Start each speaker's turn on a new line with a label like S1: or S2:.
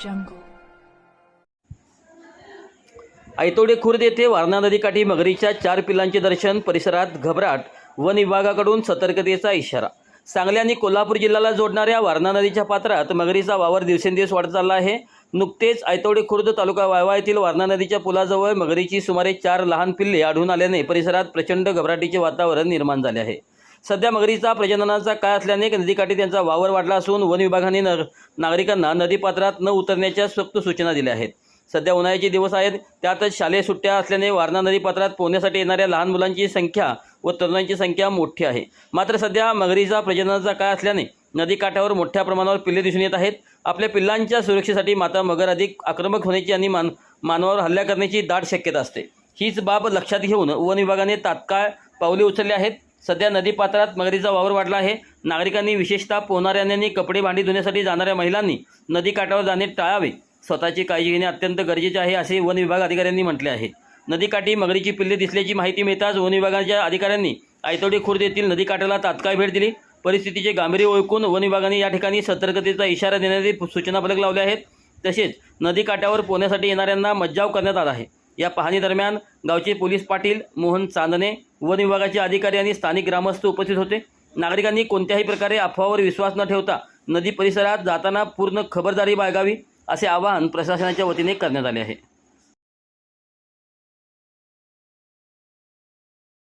S1: jungle.
S2: ऐतोडे Khurd येथे वारणा नदीकाठी मगरीच्या 4 पिल्लांचे दर्शन. परिसरात घबराट. वन विभागाकडून सतर्कतेचा इशारा. सांगली आणि कोल्हापूर जिल्ह्याला जोडणाऱ्या वारणा नदीच्या पात्रात मगरीचा वावर दिवसेंदिवस वाढत चालला आहे. नुकतेच ऐतोडे खुर्द तालुका वायवा येथील वारणा नदीच्या पुलाजवळ मगरीची सुमारे 4 लहान पिल्ले आढळून आल्याने परिसरात प्रचंड घबराटीचे वातावरण निर्माण झाले आहे. सध्या मगरीचा प्रजननाचा काळ असल्याने नदीकाठी त्यांचा वावर वाढला असून वन विभागाने नागरिकांना नदीपात्रात न उतरण्याच्या सक्त सूचना दिल्या आहेत. सध्या उन्हाळ्याचे दिवस आहेत, त्यातच शालेय सुट्ट्या असल्याने वारणा नदीपात्रात पोहण्यासाठी येणाऱ्या लहान मुलांची संख्या व तरुणांची संख्या मोठी आहे. मात्र सध्या मगरीचा प्रजननाचा काळ असल्याने नदीकाठावर मोठ्या प्रमाणावर पिल्ले दिसून येत आहेत. आपल्या पिल्लांच्या सुरक्षेसाठी माता मगर अधिक आक्रमक होण्याची आणि मानवावर हल्ला करण्याची दाट शक्यता असते. हीच बाब लक्षात घेऊन वन विभागाने तात्काळ पावले उचलली आहेत. सध्या नदीपात्रात मगरीचा वावर वाढला आहे. नागरिकांनी, विशेषतः पोहणाऱ्यांनी, कपडे भांडी धुण्यासाठी जाणाऱ्या महिलांनी नदीकाठावर जाणे टाळावे. स्वतःची काळजी घेणे अत्यंत गरजेचे आहे असे वन विभाग अधिकाऱ्यांनी म्हटले आहे. नदीकाठी मगरीची पिल्ले दिसल्याची माहिती मिळताच वन विभागाच्या अधिकाऱ्यांनी ऐतोडे खुर्द येथील नदीकाठाला तात्काळ भेट दिली. परिस्थितीचे गांभीर्य ओळखून वन विभागाने या ठिकाणी सतर्कतेचा इशारा देणारे सूचना फलक लावले आहेत. तसेच नदीकाठावर पोहण्यासाठी येणाऱ्यांना मज्जाव करण्यात आला आहे. या पाहणी दरम्यान गावचे पोलीस पाटील मोहन चांदणे, वन विभागाचे अधिकारी आणि स्थानिक ग्रामस्थ उपस्थित होते. नागरिकांनी कोणत्याही प्रकारे अफवावर विश्वास न ठेवता नदी परिसरात जाताना पूर्ण खबरदारी बाळगावी असे आवाहन प्रशासनाच्या वतीने करण्यात आले आहे.